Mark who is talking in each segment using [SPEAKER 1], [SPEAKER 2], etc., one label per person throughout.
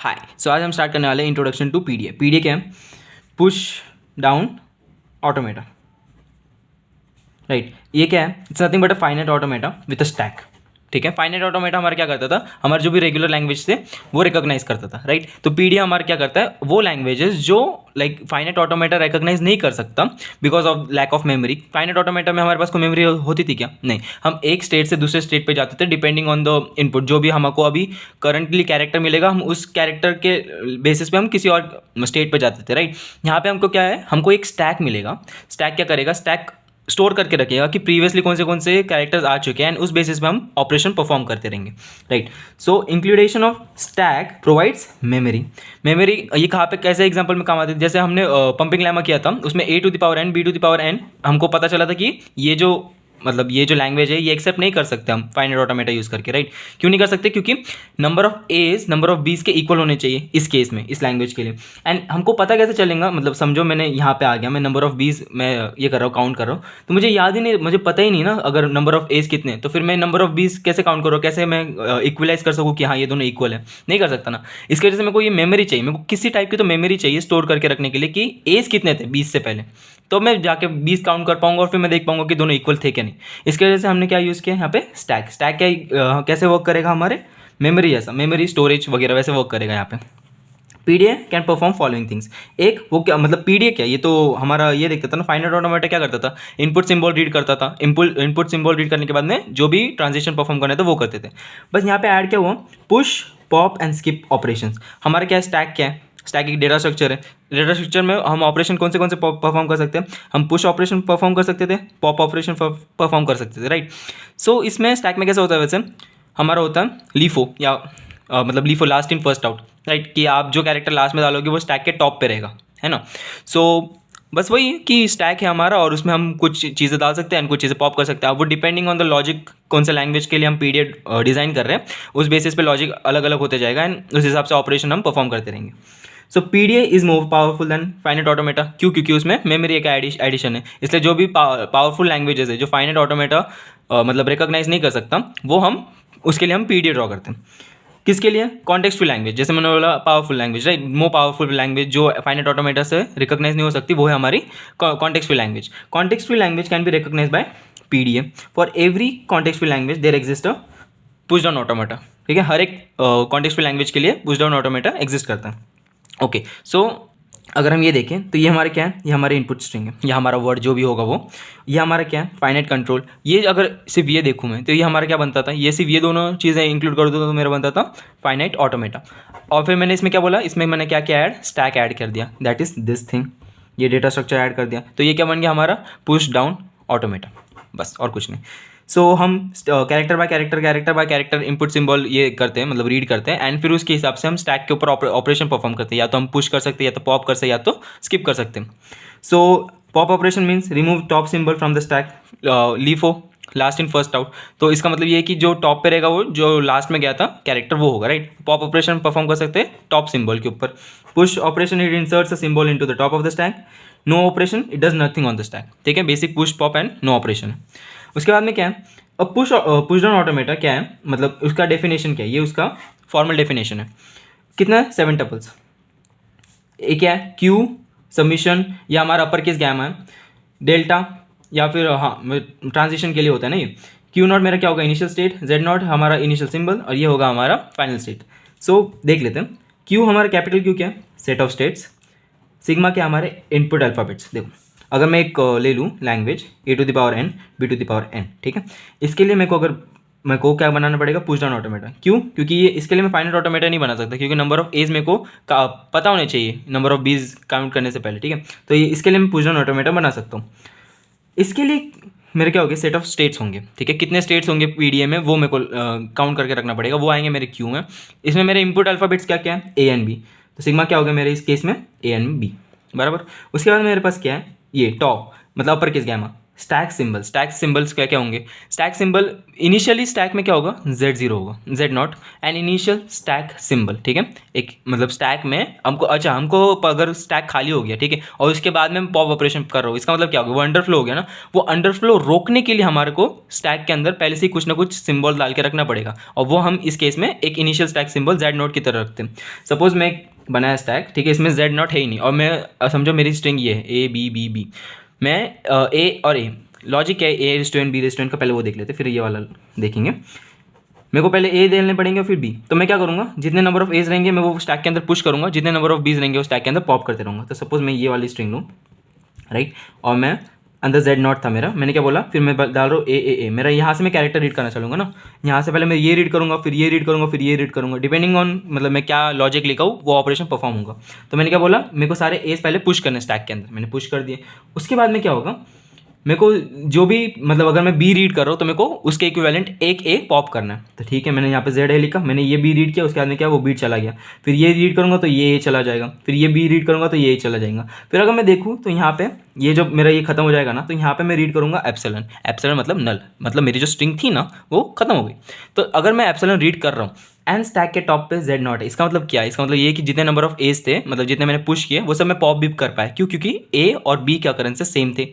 [SPEAKER 1] हाय, सो आज हम स्टार्ट करने वाले हैं इंट्रोडक्शन टू पीडीए। पीडीए क्या है? Push down automata, right. ये क्या है? It's nothing but a finite automata with a stack. ठीक है, फाइनाइट ऑटोमेटा हमारा क्या करता था, हमारे जो भी रेगुलर लैंग्वेज थे वो रिकॉग्नाइज करता था, राइट। तो पीडीए हमारा क्या करता है, वो लैंग्वेजेस जो लाइक फाइनाइट ऑटोमेटा रिकॉग्नाइज नहीं कर सकता because of lack of memory. Finite automata में हमारे पास कोई मेमोरी होती थी क्या? नहीं, हम एक स्टेट से दूसरे स्टेट पे जाते थे डिपेंडिंग ऑन द इनपुट। जो भी हमको अभी करंटली कैरेक्टर मिलेगा, हम उस कैरेक्टर के बेसिस पे हम किसी और स्टेट पे जाते थे, राइट। यहाँ पे हमको क्या है, हमको एक स्टैक मिलेगा। स्टैक क्या करेगा? स्टैक स्टोर करके रखेगा कि प्रीवियसली कौन से कैरेक्टर्स आ चुके हैं एंड उस बेसिस पे हम ऑपरेशन परफॉर्म करते रहेंगे, right. So inclusion of stack provides memory. Memory ये कहाँ पे कैसे एग्जांपल में काम आती है? जैसे हमने पंपिंग लैमा किया था, उसमें a to the power n b to the power n हमको पता चला था कि ये जो लैंग्वेज है ये एक्सेप्ट नहीं कर सकते हम फाइनाइट ऑटोमेटा यूज़ करके, राइट। क्यों नहीं कर सकते? क्योंकि number of a's number of b's के इक्वल होने चाहिए इस केस में, इस लैंग्वेज के लिए। एंड हमको पता कैसे चलेगा? मतलब समझो मैंने यहाँ पे आ गया, मैं नंबर ऑफ बीस मैं ये कर रहा हूँ, काउंट कर रहा हूँ, तो मुझे याद ही नहीं, मुझे पता ही नहीं ना अगर नंबर ऑफ एज कितने, तो फिर मैं नंबर ऑफ बीस कैसे काउंट करूँ? कैसे मैं इक्वलाइज कर सकूँ कि हाँ ये दोनों इक्वल है? नहीं कर सकता ना। इसकी वजह से मेरे को ये मेमोरी चाहिए, मेरे को किसी टाइप की तो मेमोरी चाहिए स्टोर करके रखने के लिए कि एज कितने थे 20 से पहले, तो मैं जाके 20 काउंट कर पाऊंगा और फिर मैं देख पाऊंगा कि दोनों इक्वल थे क्या नहीं। इसकी वजह से हमने क्या यूज़ किया यहाँ पे? स्टैक। स्टैक क्या कैसे वर्क करेगा? हमारे मेमोरी जैसा, मेमोरी स्टोरेज वगैरह वैसे वर्क करेगा यहाँ पे। PDA can perform following things. एक वो क्या मतलब पीडीए क्या, ये तो हमारा ये देखता था ना, फाइनाइट ऑटोमेटा क्या करता था, इनपुट सिंबल रीड करता था। इनपुट सिंबल रीड करने के बाद में जो भी ट्रांजेक्शन परफॉर्म करने थे वो करते थे। बस यहाँ पे ऐड क्या हुआ? Push pop and skip operations. हमारा क्या है? स्टैक क्या है? स्टैक एक डेटा स्ट्रक्चर है। डेटा स्ट्रक्चर में हम ऑपरेशन कौन से परफॉर्म कर सकते हैं? हम पुश ऑपरेशन परफॉर्म कर सकते थे, पॉप ऑपरेशन परफॉर्म कर सकते थे, राइट। सो इसमें स्टैक में कैसे होता है? वैसे हमारा होता है लीफो या मतलब LIFO, last in first out, right. कि आप जो कैरेक्टर लास्ट में डालोगे वो स्टैक के टॉप पे रहेगा, है ना। सो बस वही कि स्टैक है हमारा और उसमें हम कुछ चीज़ें डाल सकते हैं, कुछ चीज़ें पॉप कर सकते हैं। अब वो डिपेंडिंग ऑन द लॉजिक, कौन सा लैंग्वेज के लिए हम पीडीए डिज़ाइन कर रहे हैं उस बेसिस पे लॉजिक अलग अलग होते जाएगा एंड उस हिसाब से ऑपरेशन हम परफॉर्म करते रहेंगे। So PDA is more powerful than finite automata. क्यों? क्योंकि उसमें मेमोरी का एडिशन है। इसलिए जो भी पावरफुल लैंग्वेजेस है जो फाइनाइट ऑटोमेटा मतलब रिकॉग्नाइज नहीं कर सकता, वो हम उसके लिए हम पीडीए ड्रॉ करते हैं। किसके लिए? कॉन्टेक्स्टफुल लैंग्वेज, जैसे मैंने बोला powerful language, right. More powerful language जो फाइनाइट ऑटोमेटा से रिकॉग्नाइज नहीं हो सकती वो है हमारी contextful language. Contextful language can be recognise by PDA. For every contextful language there exist a push down automata. ठीक है, हर एक कॉन्टेक्स्टफुल लैंग्वेज के लिए पुश डाउन ऑटोमेटा एग्जिस्ट करता है। ओके, सो अगर हम ये देखें तो ये हमारे क्या है? ये हमारे इनपुट स्ट्रिंग है, ये हमारा वर्ड जो भी होगा वो, ये हमारा क्या है? Finite control. ये अगर सिर्फ ये देखूँ मैं तो ये हमारा क्या बनता था? ये सिर्फ ये दोनों चीज़ें इंक्लूड कर दो तो मेरा बनता था फाइनाइट ऑटोमेटा। और फिर मैंने इसमें क्या बोला? इसमें मैंने क्या क्या ऐड? स्टैक ऐड कर दिया, दैट इज दिस थिंग। ये डेटा स्ट्रक्चर ऐड कर दिया, तो ये क्या बन गया हमारा? पुश डाउन ऑटोमेटा, बस और कुछ नहीं। सो हम character bye character input symbol ये करते हैं, मतलब रीड करते हैं एंड फिर उसके हिसाब से हम स्टैक के ऊपर ऑपरेशन परफॉर्म करते हैं। या तो हम पुश कर सकते हैं, या तो पॉप कर सकते हैं, या तो स्किप कर सकते हैं। So pop operation means remove top symbol from the stack, LIFO last in first out. तो इसका मतलब ये है कि जो टॉप पे रहेगा वो जो लास्ट में गया था कैरेक्टर वो होगा, राइट। पॉप ऑपरेशन परफॉर्म कर सकते हैं टॉप सिंबल के ऊपर। Push operation it inserts a symbol into the top of the stack. No operation it does nothing on the stack. ठीक है, basic push pop and no operation. उसके बाद में क्या है? अब पुश डाउन ऑटोमेटा क्या है, मतलब उसका डेफिनेशन क्या है? ये उसका फॉर्मल डेफिनेशन है। कितना है? 7 टपल्स। एक क्या है? क्यू सबमिशन, या हमारा अपर केस गैमा है, डेल्टा, या फिर हाँ ट्रांजिशन के लिए होता है ना ये। क्यू नॉट मेरा क्या होगा? इनिशियल स्टेट, जेड नॉट हमारा इनिशियल सिंबल, और ये होगा हमारा फाइनल स्टेट। सो देख लेते हैं। क्यू हमारा कैपिटल क्यू क्या है? Set of states. सिग्मा क्या हमारे? Input alphabets. देखो अगर मैं एक ले लूँ language a to the power n b to the power n, ठीक है, इसके लिए मेरे को क्या बनाना पड़ेगा? Push down automata. क्यों? क्योंकि ये इसके लिए मैं फाइनाइट ऑटोमेटा नहीं बना सकता, क्योंकि नंबर ऑफ एज मेरे को पता होने चाहिए नंबर ऑफ बीज काउंट करने से पहले, ठीक है। तो ये इसके लिए मैं पुश डाउन ऑटोमेटा बना सकता हूँ। इसके लिए मेरे क्या होंगे? सेट ऑफ स्टेट्स होंगे, ठीक है। कितने स्टेट्स होंगे पीडीए में वो मेरे को काउंट करके रखना पड़ेगा, वो आएंगे मेरे क्यू में। इसमें मेरे इनपुट अल्फ़ाबेट्स क्या क्या है? a and b। तो सिग्मा क्या हो गया मेरे इस केस में? a एंड b, बराबर। उसके बाद मेरे पास क्या है? ये टॉप मतलब upper case gamma, stack symbols क्या क्या होंगे? स्टैक सिंबल इनिशियली स्टैक में क्या होगा? Z0 होगा, Z0 and initial stack symbol, ठीक है। एक मतलब स्टैक में हमको अगर स्टैक खाली हो गया, ठीक है, और उसके बाद में पॉप ऑपरेशन कर रहा हूँ, इसका मतलब क्या होगा? वो अंडरफ्लो हो गया ना। वो अंडरफ्लो रोकने के लिए हमारे को स्टैक के अंदर पहले से ही कुछ ना कुछ सिंबल डाल के रखना पड़ेगा, और वो हम इस केस में एक इनिशियल स्टैक सिंबल Z0 की तरह रखते हैं। सपोज मैं बनाया स्टैक, ठीक है, इसमें Z0 है ही नहीं, और मैं समझो मेरी स्ट्रिंग ये है A B मैं ए और ए लॉजिक क्या है? ए रेस्टोरेंट बी रेस्टोरेंट का पहले वो देख लेते, फिर ये वाला देखेंगे। मेरे को पहले ए देने पड़ेंगे और फिर बी। तो मैं क्या करूँगा? जितने नंबर ऑफ एज रहेंगे मैं वो स्टैक के अंदर पुश करूँगा, जितने नंबर ऑफ बीज रहेंगे वो स्टैक के अंदर पॉप करते रहूँगा। तो सपोज मैं ये वाली स्ट्रिंग लूँ, राइट, और मैं अंदर Z0 था मेरा, मैंने क्या बोला? फिर मैं डाल रहा हूँ ए मेरा यहाँ से मैं कैरेक्टर रीड करना चलूँगा ना। यहाँ से पहले मैं ये रीड करूँगा, फिर ये रीड करूँगा, फिर ये रीड करूँगा, डिपेंडिंग ऑन मतलब मैं क्या लॉजिक लिखा हूँ वो ऑपरेशन परफॉर्म होगा। तो मैंने क्या बोला? मेरे को सारे एज पहले पुश करने स्टैक के अंदर, मैंने पुश कर दिए। उसके बाद में क्या होगा? मेरे को जो भी मतलब अगर मैं बी रीड कर रहा हूँ तो मेरे को उसके इक्विवेलेंट एक ए पॉप करना है। तो ठीक है, मैंने यहाँ पे जेड ए लिखा, मैंने ये बी रीड किया, उसके बाद में क्या वो बी चला गया। फिर ये रीड करूँगा तो ये ए चला जाएगा, फिर ये बी रीड करूँगा तो ये ए चला जाएगा। फिर अगर मैं देखूँ तो यहाँ पे ये जो मेरा ये खत्म हो जाएगा ना, तो यहाँ पे मैं रीड करूँगा एप्सिलॉन। एप्सिलॉन मतलब नल, मतलब मेरी जो स्ट्रिंग थी ना वो खत्म हो गई। तो अगर मैं एप्सिलॉन रीड कर रहा हूँ एंड स्टैक के टॉप पे Z0 है, इसका मतलब क्या है? इसका मतलब ये कि जितने नंबर ऑफ एज थे, मतलब जितने मैंने पुश किए वो सब मैं पॉप भी कर पाया। क्यों? क्योंकि ए और बी के अकरेंस से सेम थे।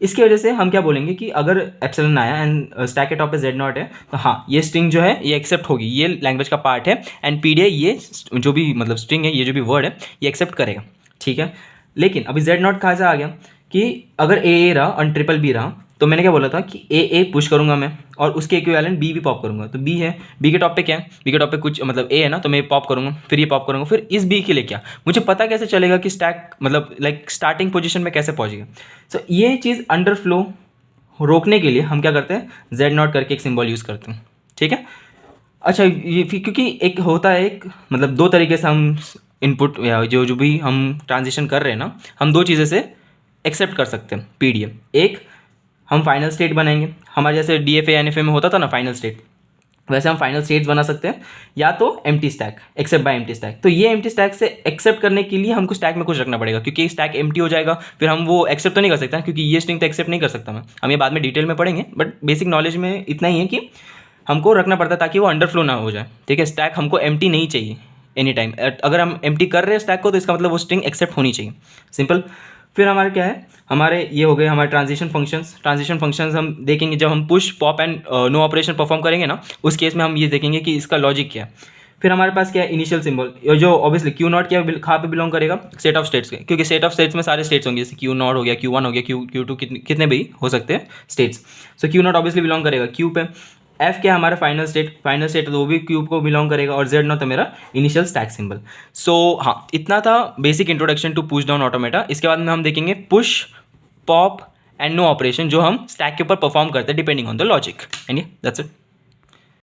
[SPEAKER 1] इसकी वजह से हम क्या बोलेंगे कि अगर एप्सिलॉन आया एंड स्टैक के टॉप पे Z0 है तो हाँ, ये स्ट्रिंग जो है ये एक्सेप्ट होगी, ये लैंग्वेज का पार्ट है, एंड पीडीआई ये जो भी मतलब स्ट्रिंग है, ये जो भी वर्ड है ये एक्सेप्ट करेगा, ठीक है। लेकिन अभी Z0 कहाँ से आ गया कि अगर ए रहा और ट्रिपल बी रहा, तो मैंने क्या बोला था कि ए पुश करूंगा मैं और उसके इक्विवेलेंट बी भी पॉप करूंगा। तो बी है, बी के टॉप पे क्या है? बी के टॉप पे कुछ मतलब ए है ना, तो मैं पॉप करूंगा, फिर ये पॉप करूंगा, फिर इस बी के लिए क्या? मुझे पता कैसे चलेगा कि स्टैक मतलब लाइक स्टार्टिंग पोजीशन में कैसे पहुंच गया? सो ये चीज़ अंडरफ्लो रोकने के लिए हम क्या करते हैं? Z0 करके एक सिंबल यूज़ करते हैं, ठीक है। अच्छा, ये क्योंकि एक होता है एक मतलब दो तरीके से हम इनपुट या जो भी हम ट्रांजिशन कर रहे हैं ना, हम दो चीज़ें से एक्सेप्ट कर सकते हैं पीडीएफ। एक हम फाइनल स्टेट बनाएंगे, हमारे जैसे DFA NFA में होता था ना फाइनल स्टेट, वैसे हम फाइनल स्टेट्स बना सकते हैं, या तो empty stack, except by empty stack. तो ये एम्प्टी स्टैक से एक्सेप्ट करने के लिए हमको स्टैक में कुछ रखना पड़ेगा, क्योंकि स्टैक एम्प्टी हो जाएगा, फिर हम वो एक्सेप्ट तो नहीं कर सकते, क्योंकि ये स्ट्रिंग तो एक्सेप्ट नहीं कर सकता मैं। हम ये बाद में डिटेल में पढ़ेंगे, बट बेसिक नॉलेज में इतना ही है कि हमको रखना पड़ता है ताकि वो अंडरफ्लो ना हो जाए, ठीक है। स्टैक हमको एम्प्टी नहीं चाहिए एनी टाइम। अगर हम एम्प्टी कर रहे हैं स्टैक को तो इसका मतलब वो स्ट्रिंग एक्सेप्ट होनी चाहिए, सिंपल। फिर हमारे क्या है? हमारे ये हो गए हमारे ट्रांजिशन फंक्शंस हम देखेंगे जब हम push pop and no operation perform करेंगे ना, उस केस में हम ये देखेंगे कि इसका लॉजिक क्या है। फिर हमारे पास क्या है? इनिशियल सिंबल, जो ऑब्वियसली Q0 क्या कहाँ पे बिलोंग करेगा? सेट ऑफ स्टेट्स के, क्योंकि सेट ऑफ स्टेट्स में सारे स्टेट्स होंगे, जैसे Q0 हो गया, Q1 हो गया, Q2 कितने भी हो सकते हैं स्टेट्स। सो Q0 ऑब्वियसली बिलोंग करेगा Q पे। F क्या है? हमारा फाइनल स्टेट तो वो भी Q को बिलोंग करेगा, और Z0 तो मेरा इनिशियल स्टैक सिंबल। सो हाँ, इतना था basic introduction to push down automata. इसके बाद में हम देखेंगे push pop and no operation, जो हम स्टैक के ऊपर परफॉर्म करते हैं depending on the logic. And that's it.